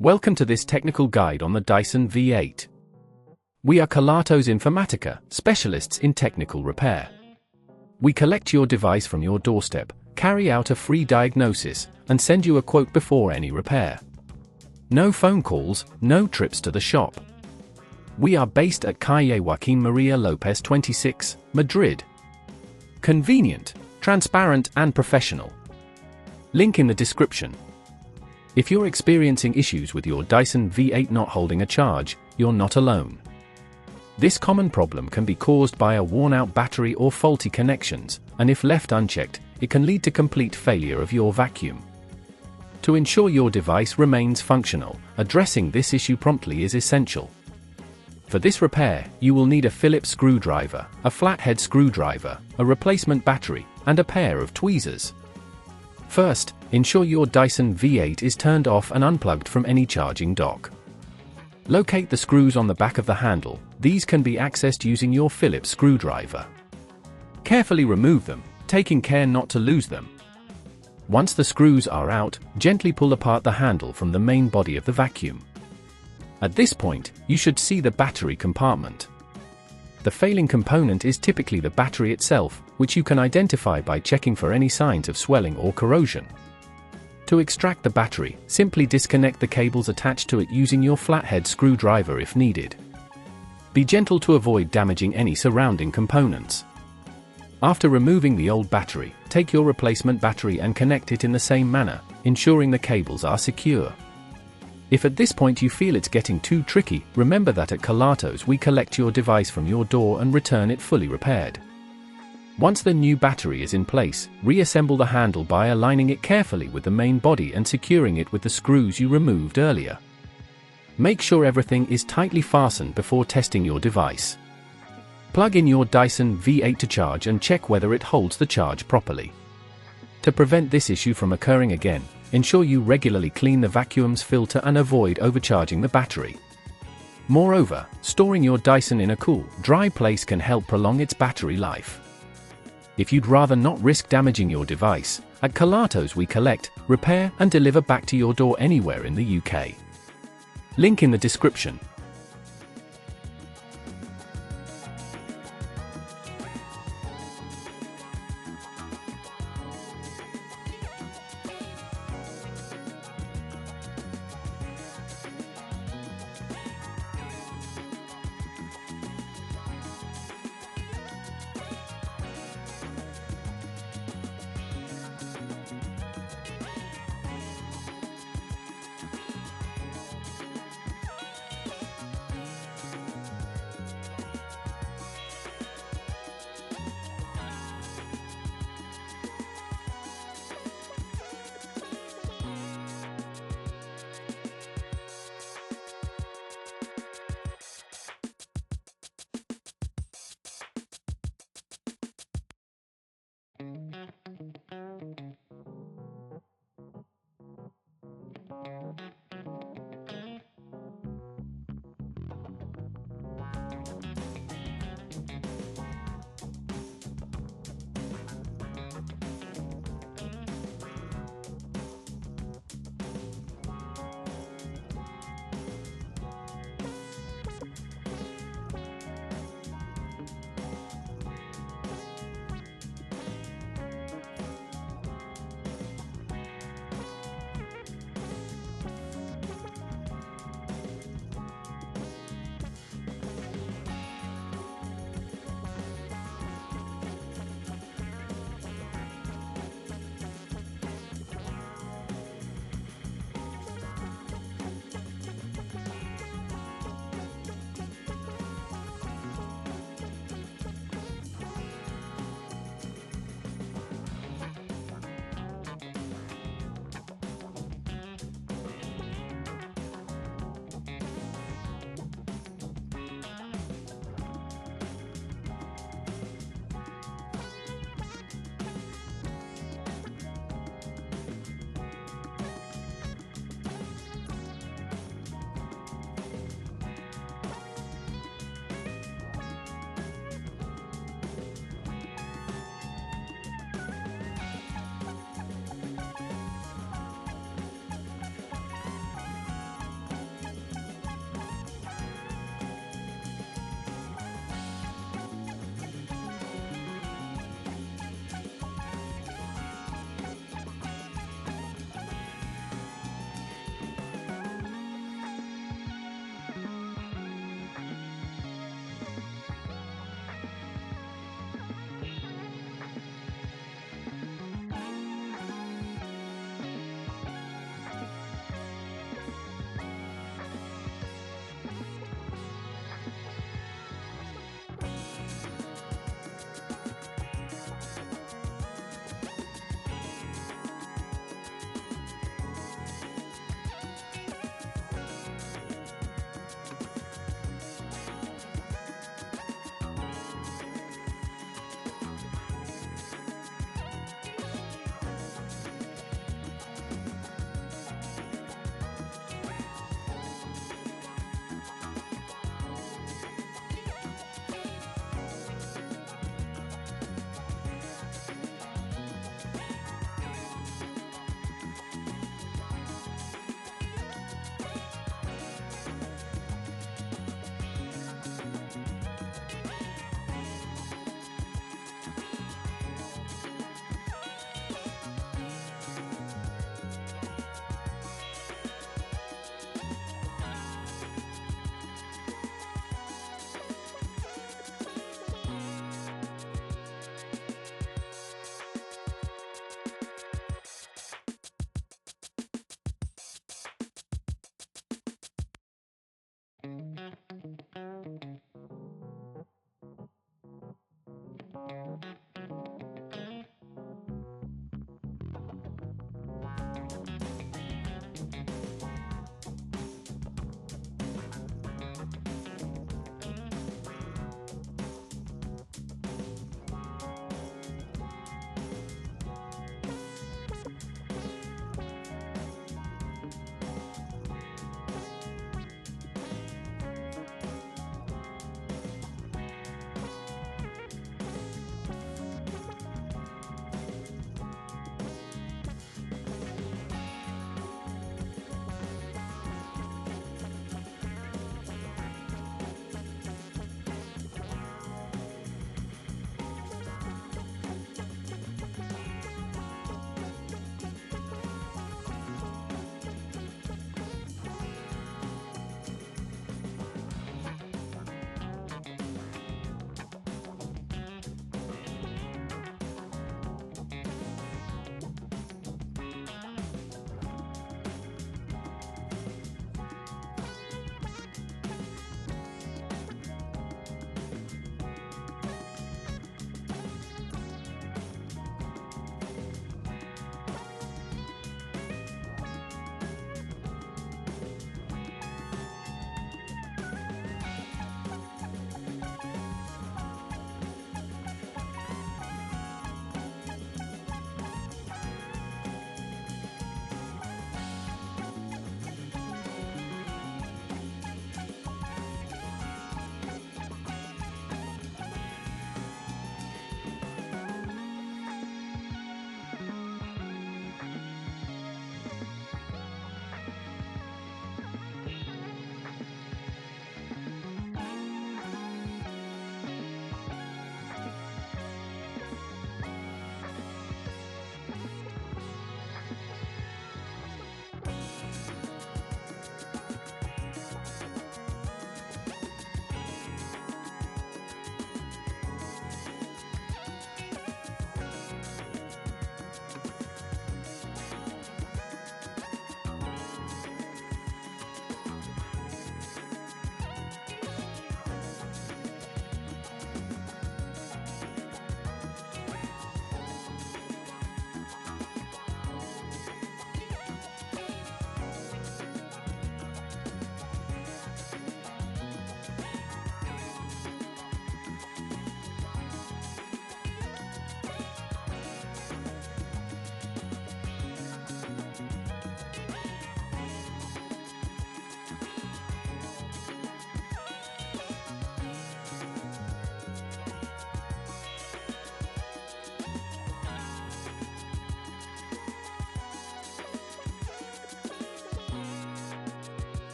Welcome to this technical guide on the Dyson V8. We are Kelatos Informatica, specialists in technical repair. We collect your device from your doorstep, carry out a free diagnosis, and send you a quote before any repair. No phone calls, no trips to the shop. We are based at Calle Joaquín María López 26, Madrid. Convenient, transparent and professional. Link in the description. If you're experiencing issues with your Dyson V8 not holding a charge, you're not alone. This common problem can be caused by a worn-out battery or faulty connections, and if left unchecked, it can lead to complete failure of your vacuum. To ensure your device remains functional, addressing this issue promptly is essential. For this repair, you will need a Phillips screwdriver, a flathead screwdriver, a replacement battery, and a pair of tweezers. First, ensure your Dyson V8 is turned off and unplugged from any charging dock. Locate the screws on the back of the handle. These can be accessed using your Phillips screwdriver. Carefully remove them, taking care not to lose them. Once the screws are out, gently pull apart the handle from the main body of the vacuum. At this point, you should see the battery compartment. The failing component is typically the battery itself, which you can identify by checking for any signs of swelling or corrosion. To extract the battery, simply disconnect the cables attached to it using your flathead screwdriver if needed. Be gentle to avoid damaging any surrounding components. After removing the old battery, take your replacement battery and connect it in the same manner, ensuring the cables are secure. If at this point you feel it's getting too tricky, remember that at Kelatos we collect your device from your door and return it fully repaired. Once the new battery is in place, reassemble the handle by aligning it carefully with the main body and securing it with the screws you removed earlier. Make sure everything is tightly fastened before testing your device. Plug in your Dyson V8 to charge and check whether it holds the charge properly. To prevent this issue from occurring again, ensure you regularly clean the vacuum's filter and avoid overcharging the battery. Moreover, storing your Dyson in a cool, dry place can help prolong its battery life. If you'd rather not risk damaging your device, at Kelatos we collect, repair and deliver back to your door anywhere in the UK. Link in the description.